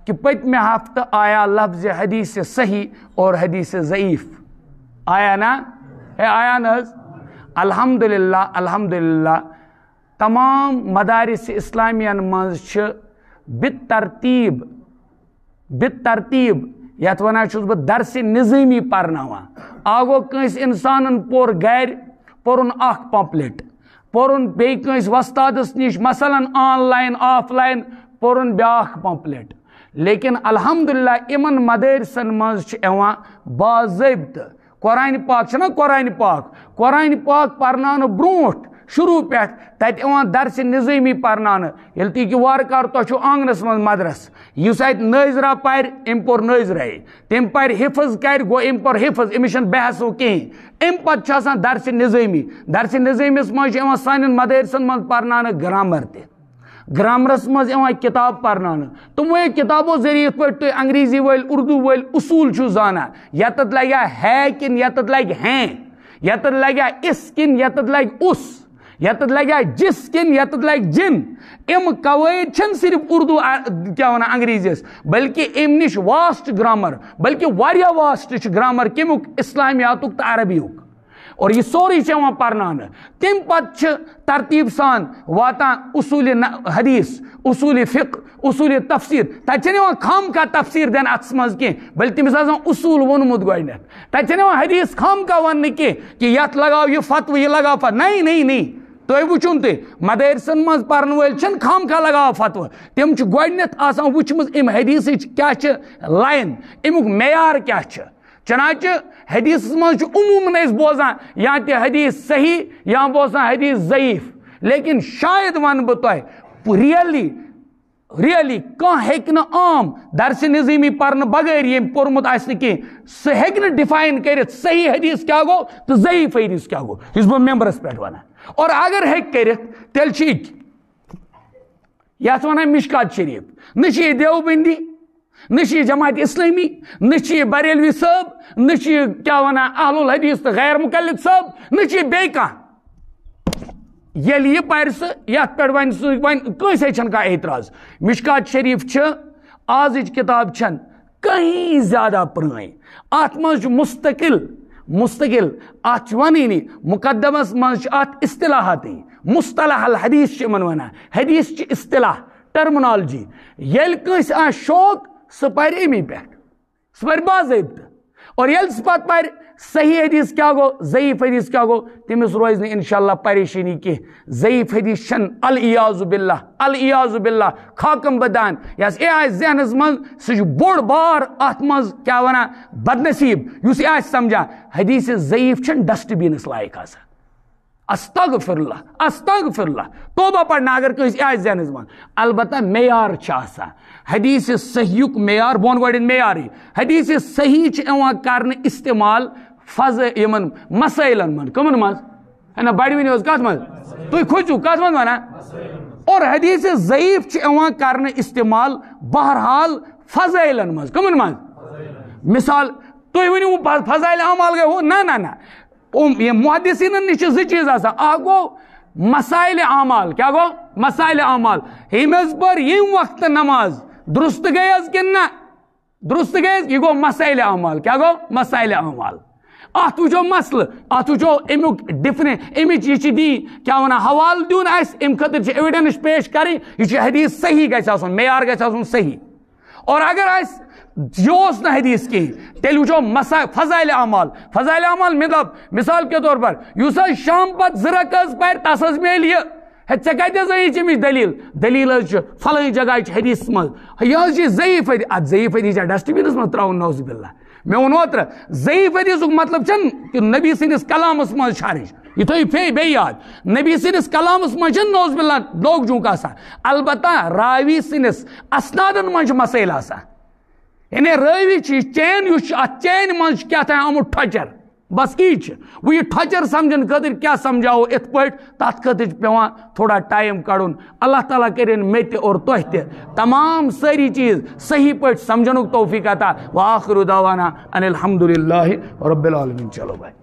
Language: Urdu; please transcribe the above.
کہ پتمہ ہفتہ آیا لفظ حدیث صحیح اور حدیث ضعیف آیا نا آیا نا الحمدللہ الحمدللہ تمام مدارس اسلامیہ منز بالترتیب یت ونان چھس بہ درس نظامی پرناوان آگو کنس انسانن پور گھر پورن اخ پمپلیٹ پورن بی کنس وستادس نش مثلا آن لائن آف لائن پورن بیاکھ پمپلیٹ لیکن الحمدللہ امن مدارسن منز باضابطہ قرآن پاک چھنا قرآن پاک پرنان برونٹ شروع پہ تت درس نظامی پرنان یل تی کہ وار کار تو آنگنس من مدرس اس ات نظرہ پر ام پور نظرے تم پر حفظ کر گو ام پور حفظ امس بحث کہیں ام پتہ درس نظامس مجھ سان مدارسن من پرنان گرامر تہ گرامرس مز کتاب پرنان تمو کتابوں ذریعہ پہ انگریزی ول اردو ول اصول چھو زانا یتت لگیا ہے کن یتت لگ ہیں یتت لگیا اس کن یتت لگ اس یتت لگیا جس کن یتت لگ جن ام قواعد چھن صرف اردو کیا ونان انگریزیس بلکہ ام نش واسٹ گرامر بلکہ واریاہ واسٹ گرامر کمیک اسلامیاتک تو عربیک اور یہ سوری پرنان تم پتہ ترتیب سان واتان اصول حدیث اصول فقہ اصول تفسیر تتہ خام کا تفسیر دین اتس مز کی بلکہ تمس اصول ونمت گۄڈنیتھ تتہ حدیث خام کا ون کہ یت لگاو یہ فتوہ یہ لگاو فتوہ نہیں تھی وچن تھی مدارسن مز پرن ول چھن خام کا لگاو فتوہ تم گۄڈنیتھ آسان وچمت ام حدیث کیا لائن امیک معیار کیا چنانچہ حدیث مز عموماً بوزان یا تہ حدیث صحیح یا بوزان حدیث ضعیف لیکن شاید ون بہ تہ ریئلی کان ہیکہ عام درس نظامی پرن بغیر یم پورمت آسہ کی سہ ہیکہ ڈیفائن کرت صحیح حدیث کیا گو تو ضعیف حدیث کیا گو اس بہ ممبرس پہ ونان اور اگر ہیک کرت تیل یت ونان مشکات شریف نہ دیوبندی نہ جماعت اسلامی نہ بریلوی صاحب نہ کیا ونان اہل الحدیث تو غیر مقلد صاحب نہ بی کان یل یہ پر سہ یت پہ ون کنسے چھن کا اعتراض مشکات شریف آز کتاب چھن کہیں زیادہ پرانی ات مز مستقل ات ونی مقدمس مز ات اصطلاحات مصطلح الحدیث ونان حدیث اصطلاح ٹرمنالوجی یل کنس شوق سہ پر امی پہ سہ پر باضابطہ اور یل سہ پتہ پر صحیح حدیث کیا گو ضعیف حدیث کیا گو تمس روز نہ انشاءاللہ پریشانی کی ضعیف حدیث چھن العیاذ باللہ خاکم بدان یس ذہنس من سہ بوڑ بار ات مز کیا ونان بدنصیب اس سمجھا حدیث ضعیف چھن ڈسٹ بینس لائق آسان استغفر اللہ توبہ پڑھنا اگر کنس ذہنس من البتہ معیار آسان حدیث صحیح معیار بون گوڑن معیاری حدیث صحیح کرن استعمال یمن مسائلن من کمن مز بڑی ونی کت مز تھی کھوچو کت مز ونان اور حدیث ضعیف کرن استعمال بہرحال فضائلن مز کمن مز مثال تھی ونو فضائل اعمال گئے ہو نہ یہ محدثین نش زی چیز آ گو مسائل اعمال کیا گو مسائل اعمال ہمز پر یم وقت نماز درست گئی کن نہ درست گئی یہ گو مسائل اعمال کیا گو مسائل اعمال ات وچو مسئلہ ات وچو امیک ڈفرنٹ امچ یہ دی کیا ونان حوالہ دیون ام خاطر ایویڈنس پیش کریں یہ حدیث صحیح گژھِ آسن معیار گژھِ آسن صحیح اور اگر یہ نا حدیث کہیں تیل وچو فضائل اعمال مطلب مثال کے طور پر اس شام پت زرکز پر تس میل یہ ثمچ دلیل فلانی جگہ حدیث مز یہ ضعیف حدیث ضعیف حدیث ڈسٹ بینس مز تراؤن نوز باللہ میں ون اوتر ضعیف حدیث مطلب چھن کہ نبی سندس کلامس مز خارج یہ تھی بی یاد نبی سندس کلامس مز نوز باللہ لوگ جھونک آسان البتہ راوی سندس اسنادن مز مسائل آسان یعنی راوی چین چین مز کیا آمت ٹھچر بس یہ وہ یہ ٹھچر سمجھن خاطر کیا سمجھاو ات پہ تت خاطر پیوان تھوڑا ٹائم کڑن اللہ تعالیٰ کرن مے تہ اور تہ تہ تمام ساری چیز صحیح پہ سمجھنک توفیق عطا وآخر دعوانا ان الحمدللہ رب العالمین چلو بھائی